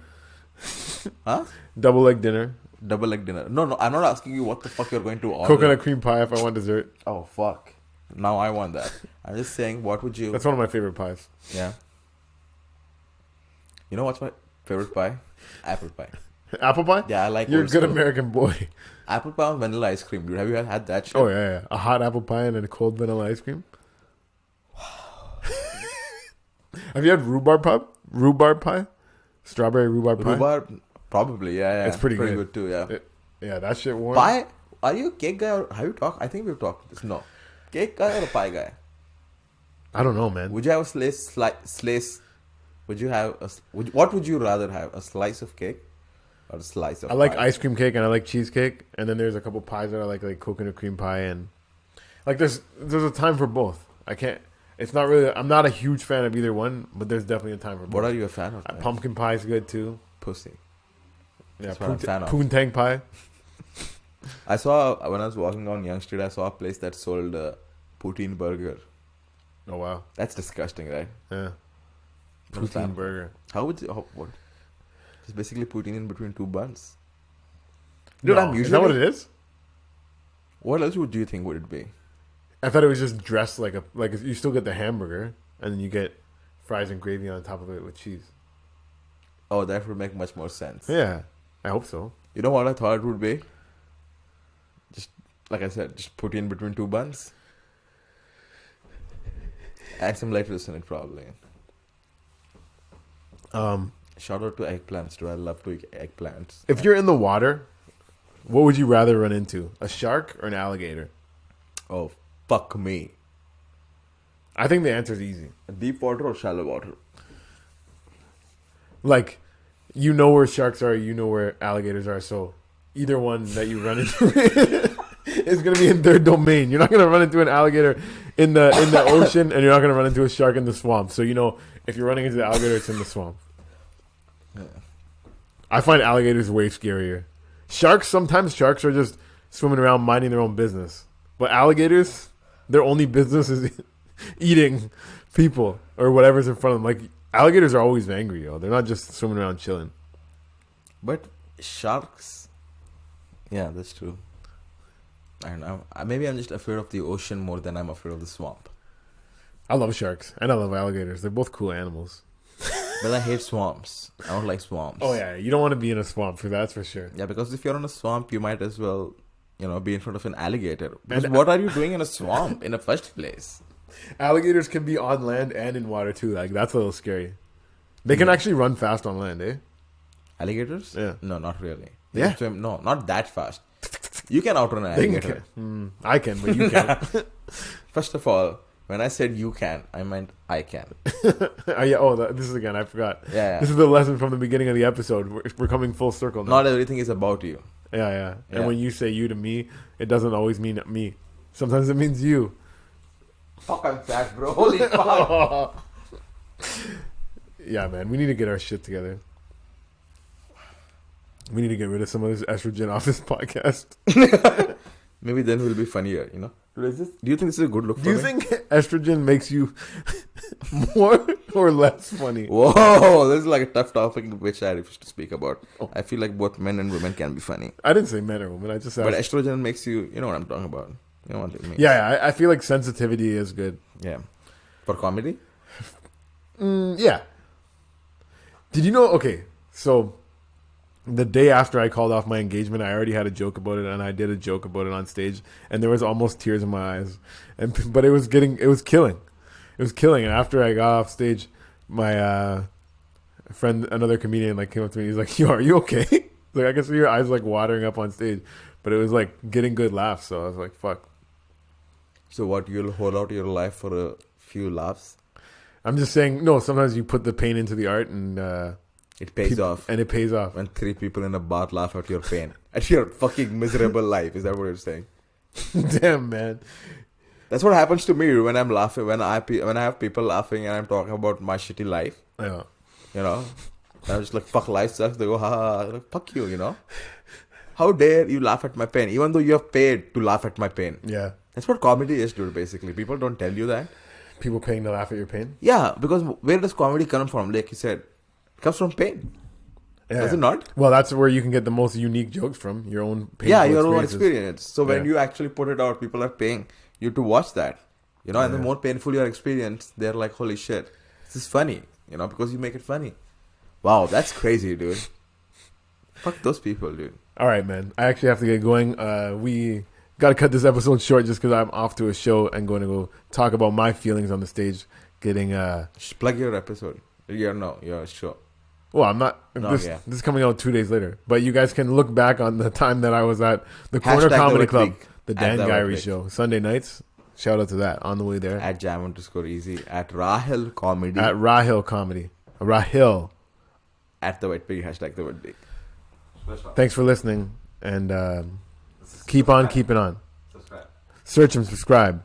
Huh? Double leg dinner. Double leg dinner. No, I'm not asking you what the fuck you're going to order. Coconut cream pie if I want dessert. Oh fuck. Now I want that. I'm just saying, what would you? That's one of my favorite pies. Yeah. You know what's my favorite pie? Apple pie. Apple pie? Yeah, I like. You're a good American boy. Apple pie and vanilla ice cream, dude. Have you had that shit? Oh yeah. A hot apple pie and then a cold vanilla ice cream. Have you had rhubarb pie? Rhubarb pie? Strawberry rhubarb pie? Rhubarb, probably. Yeah. It's pretty good too. Yeah. Yeah, that shit warm. Pie? Are you a cake guy or have you talked? I think we've talked this. No, cake guy or a pie guy? I don't know, man. Would you have a slice? Would you have what would you rather have? A slice of cake or a slice of? I like pie? ice cream cake and I like cheesecake, and then there's a couple pies that I like coconut cream pie, and like there's a time for both. I can't. It's not really. I'm not a huge fan of either one, but there's definitely a time for both. What are you a fan of? Pumpkin pie is good too. Pussy. Yeah, That's what I'm a fan of. Poontang pie. I saw when I was walking on Young Street, I saw a place that sold poutine burger. Oh wow, That's disgusting, right? yeah. Not a fan. Poutine burger. How would you? What? It's basically poutine in between two buns. Dude, No, is that what it is? What else would you think would it be? I thought it was just dressed like you still get the hamburger and then you get fries and gravy on top of it with cheese. Oh, that would make much more sense. Yeah, I hope so. You know what I thought it would be? Just like I said, just put in between two buns. Add some lettuce in it, probably. Shout out to eggplants, dude. I love to eat eggplants. If you're in the water, what would you rather run into? A shark or an alligator? Oh, fuck me. I think the answer is easy. Deep water or shallow water? Like, you know where sharks are, you know where alligators are, so either one that you run into is going to be in their domain. You're not going to run into an alligator in the ocean, and you're not going to run into a shark in the swamp. So, if you're running into the alligator, it's in the swamp. Yeah. I find alligators way scarier. Sometimes sharks are just swimming around minding their own business. But alligators, their only business is eating people or whatever's in front of them. Like, alligators are always angry, yo. They're not just swimming around chilling. But sharks, yeah, that's true. I don't know. Maybe I'm just afraid of the ocean more than I'm afraid of the swamp. I love sharks and I love alligators. They're both cool animals. But I hate swamps. I don't like swamps. Oh yeah, you don't want to be in a swamp that's for sure. Yeah, because if you're in a swamp, you might as well, be in front of an alligator. Because what are you doing in a swamp in the first place? Alligators can be on land and in water too. Like, that's a little scary. They can actually run fast on land, eh? Alligators? Yeah. No, not really. They Yeah. can swim. No, not that fast. You can outrun an alligator. I can, but you can't. First of all, when I said you can, I meant I can. This is again, I forgot. Yeah. This is the lesson from the beginning of the episode. We're coming full circle now. Not everything is about you. Yeah. And Yeah. when you say you to me, it doesn't always mean me. Sometimes it means you. Fuck, I'm fat, bro. Holy fuck. Yeah, man. We need to get our shit together. We need to get rid of some of this estrogen off this podcast. Maybe then we'll be funnier, you know? Do you think this is a good look for Do you me? think estrogen makes you more or less funny? Whoa, this is like a tough topic which I refuse to speak about. I feel like both men and women can be funny. I didn't say men or women. I just asked. But estrogen makes you know what I'm talking about. You know what it means. Yeah, I feel like sensitivity is good. Yeah. For comedy? Yeah. Did you know? Okay, so the day after I called off my engagement, I already had a joke about it, and I did a joke about it on stage, and there was almost tears in my eyes, but it was killing. And after I got off stage, my friend, another comedian, like came up to me. He's like, "Yo, are you okay?" Like, I can see your eyes like watering up on stage, but it was like getting good laughs. So I was like, "Fuck." So what? You'll hold out your life for a few laughs? I'm just saying, no. Sometimes you put the pain into the art, and it pays off. And it pays off. When 3 people in a bar laugh at your pain, at your fucking miserable life. Is that what you're saying? Damn, man. That's what happens to me when I'm laughing. When I have people laughing and I'm talking about my shitty life. Yeah. You know, I'm just like, fuck, life sucks. They go, ha, ha. Like, fuck you. You know, how dare you laugh at my pain, even though you have paid to laugh at my pain. Yeah. That's what comedy is, dude. Basically, people don't tell you that. People paying to laugh at your pain. Yeah, because where does comedy come from? Like you said, it comes from pain. Yeah. Does it not? Well, that's where you can get the most unique jokes from, your own painful Yeah, your own experiences. experience. So when you actually put it out, people are paying you to watch that. You know, and the more painful your experience, they're like, holy shit, this is funny. You know, because you make it funny. Wow, that's crazy, dude. Fuck those people, dude. All right, man. I actually have to get going. We got to cut this episode short just because I'm off to a show and going to go talk about my feelings on the stage. Getting plug your episode. Your show. Well, I'm not. No, this is coming out 2 days later. But you guys can look back on the time that I was at the Corner Hashtag Comedy the Club, Week. the Dan the Gyrie Week. show, Sunday nights. Shout out to that on the way there. At Jam_Easy. At Rahil Comedy. At Rahil Comedy. Rahil. At the Wet Pig. Hashtag the Wet Pig. Thanks for listening. And keep on keeping on. Subscribe. Search and subscribe.